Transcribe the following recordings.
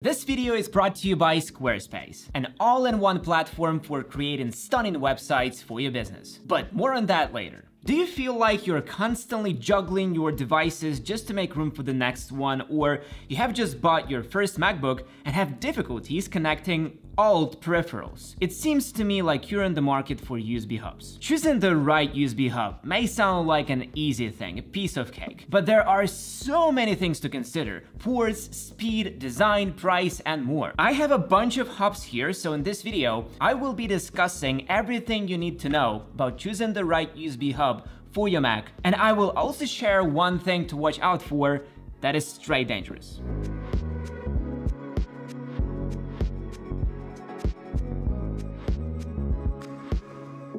This video is brought to you by Squarespace, an all-in-one platform for creating stunning websites for your business. But more on that later. Do you feel like you're constantly juggling your devices just to make room for the next one, or you have just bought your first MacBook and have difficulties connecting old peripherals? It seems to me like you're in the market for USB hubs. Choosing the right USB hub may sound like an easy thing, a piece of cake, but there are so many things to consider: ports, speed, design, price, and more. I have a bunch of hubs here, so in this video, I will be discussing everything you need to know about choosing the right USB hub for your Mac, and I will also share one thing to watch out for that is straight dangerous.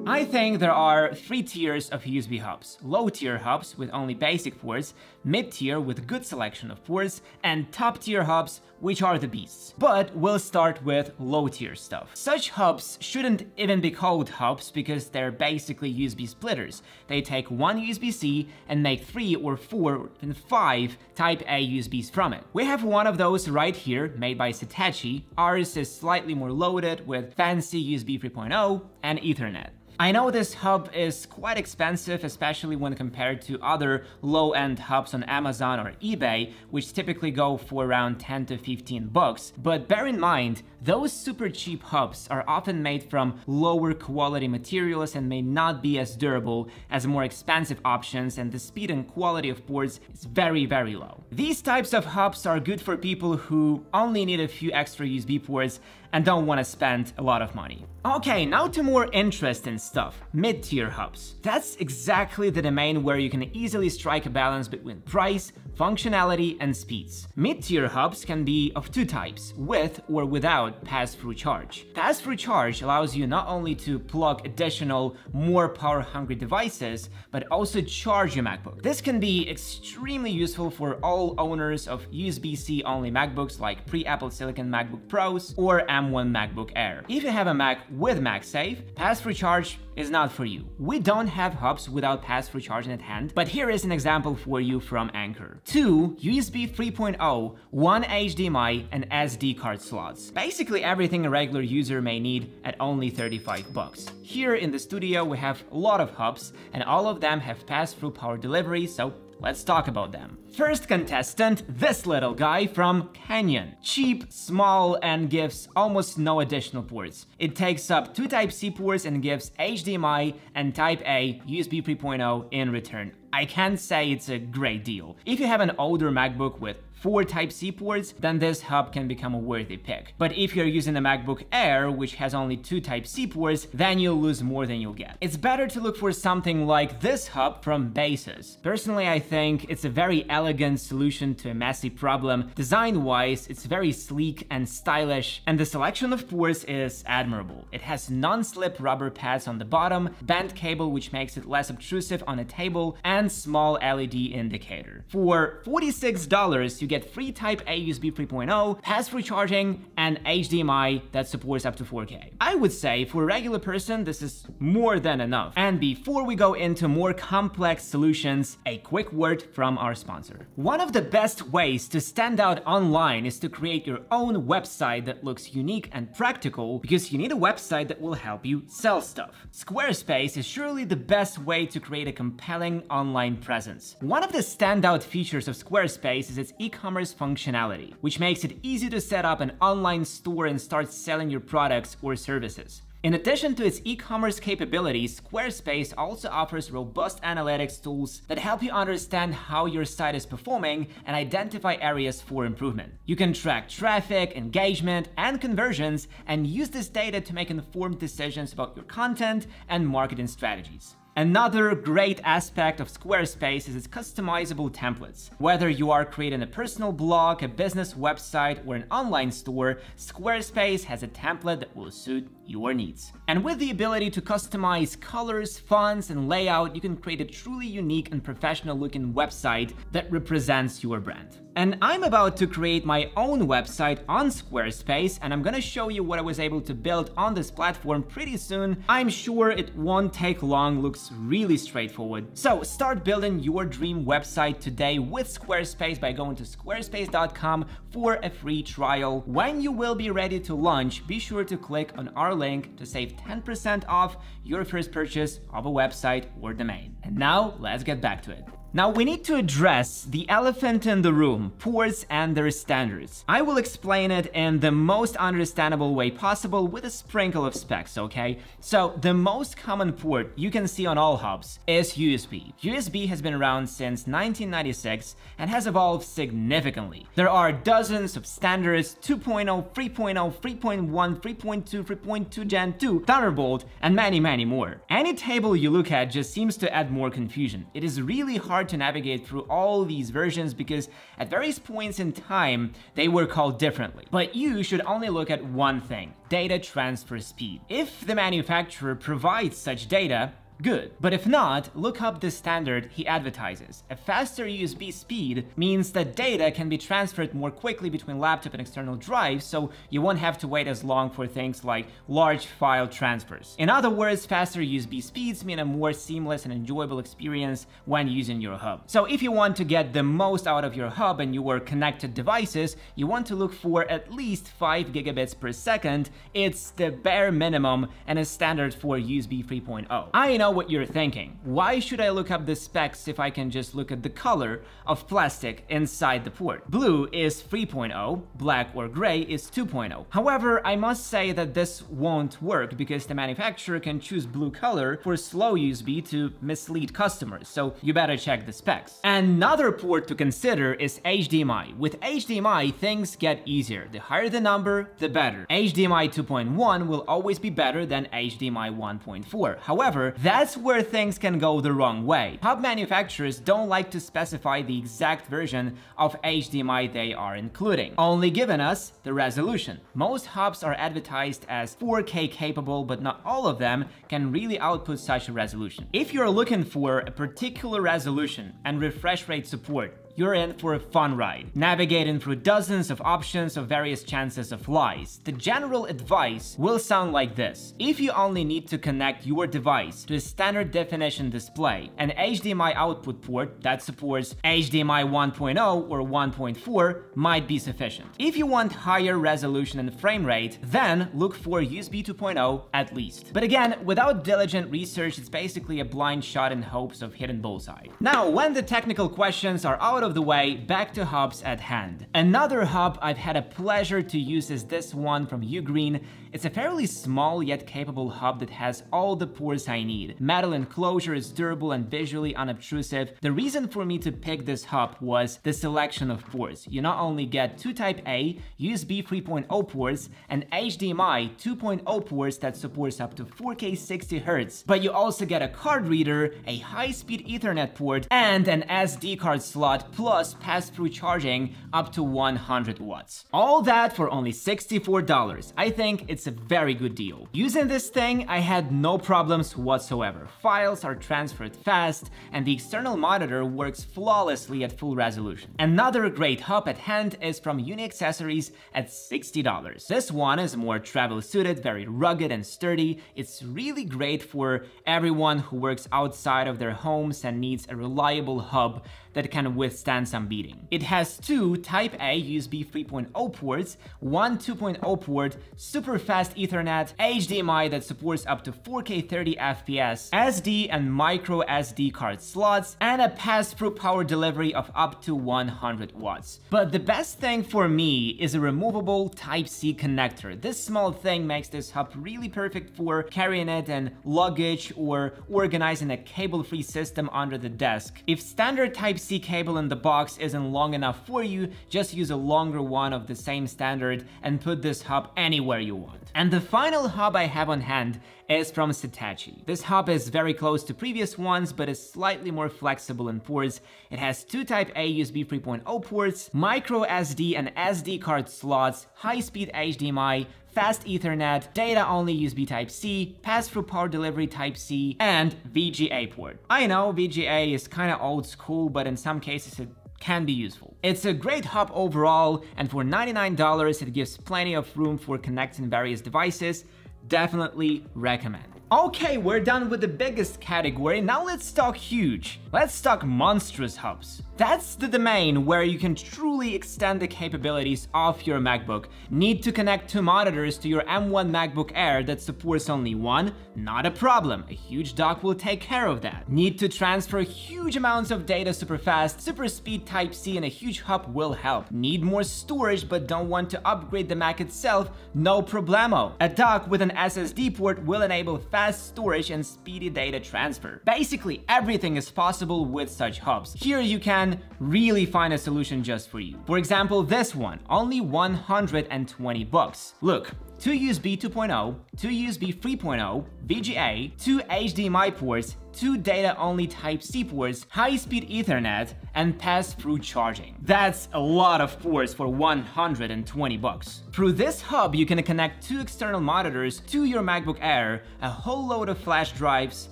I think there are three tiers of USB hubs: low-tier hubs with only basic ports, mid-tier with good selection of ports, and top-tier hubs, which are the beasts. But we'll start with low-tier stuff. Such hubs shouldn't even be called hubs because they're basically USB splitters. They take one USB-C and make 3 or 4 or even 5 Type-A USBs from it. We have one of those right here, made by Hitachi. Ours is slightly more loaded with fancy USB 3.0 and Ethernet. I know this hub is quite expensive, especially when compared to other low-end hubs on Amazon or eBay, which typically go for around 10 to 15 bucks. But bear in mind, those super cheap hubs are often made from lower quality materials and may not be as durable as more expensive options, and the speed and quality of ports is very, very low. These types of hubs are good for people who only need a few extra USB ports and don't want to spend a lot of money. Okay, now to more interesting stuff: mid-tier hubs. That's exactly the domain where you can easily strike a balance between price, functionality, and speeds. Mid-tier hubs can be of two types: with or without pass-through charge. Pass-through charge allows you not only to plug additional, more power-hungry devices, but also charge your MacBook. This can be extremely useful for all owners of USB-C only MacBooks like pre-Apple Silicon MacBook Pros or M1 MacBook Air. If you have a Mac with MagSafe, pass-through charge is not for you. We don't have hubs without pass-through charging at hand, but here is an example for you from Anker. 2 USB 3.0, 1 HDMI, and SD card slots. Basically everything a regular user may need at only 35 bucks. Here in the studio we have a lot of hubs, and all of them have pass-through power delivery, so let's talk about them. First contestant, this little guy from Canyon. Cheap, small, and gives almost no additional ports. It takes up 2 Type-C ports and gives HDMI and Type-A USB 3.0 in return. I can't say it's a great deal. If you have an older MacBook with 4 Type-C ports, then this hub can become a worthy pick. But if you're using a MacBook Air, which has only 2 Type-C ports, then you'll lose more than you'll get. It's better to look for something like this hub from Basis. Personally, I think it's a very elegant solution to a messy problem. Design-wise, it's very sleek and stylish, and the selection of ports is admirable. It has non-slip rubber pads on the bottom, bent cable which makes it less obtrusive on a table, and small LED indicator. For $46, you get free Type-A USB 3.0, pass-through charging, and HDMI that supports up to 4K. I would say for a regular person, this is more than enough. And before we go into more complex solutions, a quick word from our sponsor. One of the best ways to stand out online is to create your own website that looks unique and practical, because you need a website that will help you sell stuff. Squarespace is surely the best way to create a compelling online presence. One of the standout features of Squarespace is its e-commerce functionality, which makes it easy to set up an online store and start selling your products or services. In addition to its e-commerce capabilities, Squarespace also offers robust analytics tools that help you understand how your site is performing and identify areas for improvement. You can track traffic, engagement, and conversions, and use this data to make informed decisions about your content and marketing strategies. Another great aspect of Squarespace is its customizable templates. Whether you are creating a personal blog, a business website, or an online store, Squarespace has a template that will suit your needs. And with the ability to customize colors, fonts, and layout, you can create a truly unique and professional-looking website that represents your brand. And I'm about to create my own website on Squarespace, and I'm gonna show you what I was able to build on this platform pretty soon. I'm sure it won't take long, looks really straightforward. So start building your dream website today with Squarespace by going to squarespace.com for a free trial. When you will be ready to launch, be sure to click on our link to save 10% off your first purchase of a website or domain. And now let's get back to it. Now we need to address the elephant in the room, ports and their standards. I will explain it in the most understandable way possible with a sprinkle of specs, okay? So the most common port you can see on all hubs is USB. USB has been around since 1996 and has evolved significantly. There are dozens of standards: 2.0, 3.0, 3.1, 3.2, 3.2 Gen 2, Thunderbolt, and many more. Any table you look at just seems to add more confusion. It is really hard to navigate through all these versions because at various points in time they were called differently. But you should only look at one thing: data transfer speed. If the manufacturer provides such data, good. But if not, look up the standard he advertises. A faster USB speed means that data can be transferred more quickly between laptop and external drives, so you won't have to wait as long for things like large file transfers. In other words, faster USB speeds mean a more seamless and enjoyable experience when using your hub. So if you want to get the most out of your hub and your connected devices, you want to look for at least 5 gigabits per second. It's the bare minimum and a standard for USB 3.0. I know what you're thinking. Why should I look up the specs if I can just look at the color of plastic inside the port? Blue is 3.0, black or gray is 2.0. However, I must say that this won't work because the manufacturer can choose blue color for slow USB to mislead customers, so you better check the specs. Another port to consider is HDMI. With HDMI, things get easier. The higher the number, the better. HDMI 2.1 will always be better than HDMI 1.4. However, that's where things can go the wrong way. Hub manufacturers don't like to specify the exact version of HDMI they are including, only giving us the resolution. Most hubs are advertised as 4K capable, but not all of them can really output such a resolution. If you're looking for a particular resolution and refresh rate support, you're in for a fun ride, navigating through dozens of options of various chances of lies. The general advice will sound like this: if you only need to connect your device to a standard definition display, an HDMI output port that supports HDMI 1.0 or 1.4 might be sufficient. If you want higher resolution and frame rate, then look for USB 2.0 at least. But again, without diligent research, it's basically a blind shot in hopes of hitting bullseye. Now, when the technical questions are out of the way, back to hubs at hand. Another hub I've had a pleasure to use is this one from UGREEN. It's a fairly small yet capable hub that has all the ports I need. Metal enclosure is durable and visually unobtrusive. The reason for me to pick this hub was the selection of ports. You not only get two Type-A USB 3.0 ports and HDMI 2.0 ports that supports up to 4K 60Hz, but you also get a card reader, a high-speed Ethernet port, and an SD card slot, plus pass-through charging up to 100 watts. All that for only $64. I think it's a very good deal. Using this thing, I had no problems whatsoever. Files are transferred fast, and the external monitor works flawlessly at full resolution. Another great hub at hand is from UniAccessories at $60. This one is more travel-suited, very rugged and sturdy. It's really great for everyone who works outside of their homes and needs a reliable hub that can withstand some beating. It has two Type-A USB 3.0 ports, one 2.0 port, super fast Ethernet, HDMI that supports up to 4K 30 FPS, SD and micro SD card slots, and a pass-through power delivery of up to 100 watts. But the best thing for me is a removable Type-C connector. This small thing makes this hub really perfect for carrying it in luggage or organizing a cable-free system under the desk. If standard Type-C cable in the box isn't long enough for you, just use a longer one of the same standard and put this hub anywhere you want. And the final hub I have on hand is from Hitachi. This hub is very close to previous ones, but is slightly more flexible in ports. It has two Type-A USB 3.0 ports, micro SD and SD card slots, high-speed HDMI, fast Ethernet, data-only USB Type-C, pass-through power delivery Type-C, and VGA port. I know VGA is kinda old school, but in some cases it can be useful. It's a great hub overall, and for $99 it gives plenty of room for connecting various devices. Definitely recommend. Okay, we're done with the biggest category, now let's talk huge. Let's talk monstrous hubs. That's the domain where you can truly extend the capabilities of your MacBook. Need to connect two monitors to your M1 MacBook Air that supports only one? Not a problem, a huge dock will take care of that. Need to transfer huge amounts of data super fast, super speed Type-C and a huge hub will help. Need more storage but don't want to upgrade the Mac itself? No problemo. A dock with an SSD port will enable fast storage and speedy data transfer. Basically, everything is possible with such hubs. Here you can really find a solution just for you. For example, this one, only $120. Look, 2 USB 2.0, 2 USB 3.0, VGA, 2 HDMI ports, 2 data-only Type-C ports, high-speed Ethernet, and pass-through charging. That's a lot of ports for $120. Through this hub, you can connect 2 external monitors to your MacBook Air, a whole load of flash drives,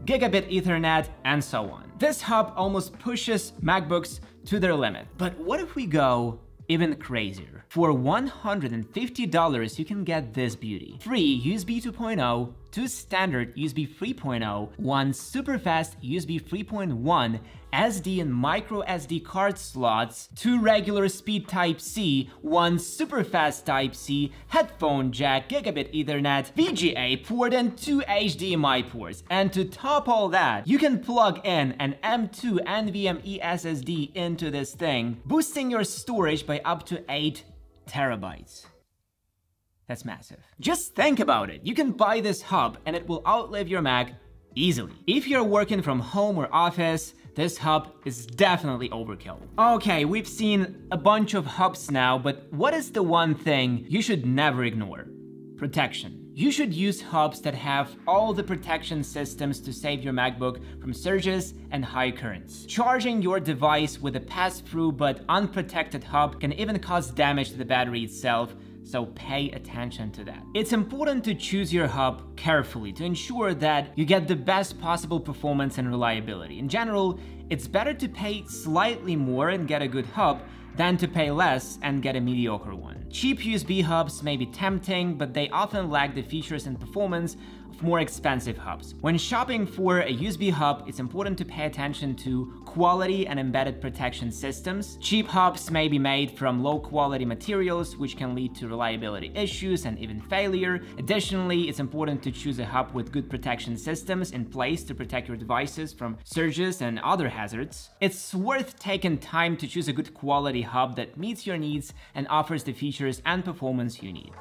gigabit Ethernet, and so on. This hub almost pushes MacBooks to their limit. But what if we go even crazier? For $150, you can get this beauty. 3 USB 2.0, 2 standard USB 3.0, 1 super fast USB 3.1, SD and micro SD card slots, 2 regular speed Type-C, 1 super fast Type-C, headphone jack, gigabit Ethernet, VGA port, and 2 HDMI ports. And to top all that, you can plug in an M2 NVMe SSD into this thing, boosting your storage by up to 8 terabytes. That's massive. Just think about it. You can buy this hub and it will outlive your Mac easily. If you're working from home or office, this hub is definitely overkill. Okay, we've seen a bunch of hubs now, but what is the one thing you should never ignore? Protection. You should use hubs that have all the protection systems to save your MacBook from surges and high currents. Charging your device with a pass-through but unprotected hub can even cause damage to the battery itself, so pay attention to that. It's important to choose your hub carefully to ensure that you get the best possible performance and reliability. In general, it's better to pay slightly more and get a good hub than to pay less and get a mediocre one. Cheap USB hubs may be tempting, but they often lack the features and performance of more expensive hubs. When shopping for a USB hub, it's important to pay attention to quality and embedded protection systems. Cheap hubs may be made from low-quality materials, which can lead to reliability issues and even failure. Additionally, it's important to choose a hub with good protection systems in place to protect your devices from surges and other hazards. It's worth taking time to choose a good quality hub that meets your needs and offers the features and performance you need.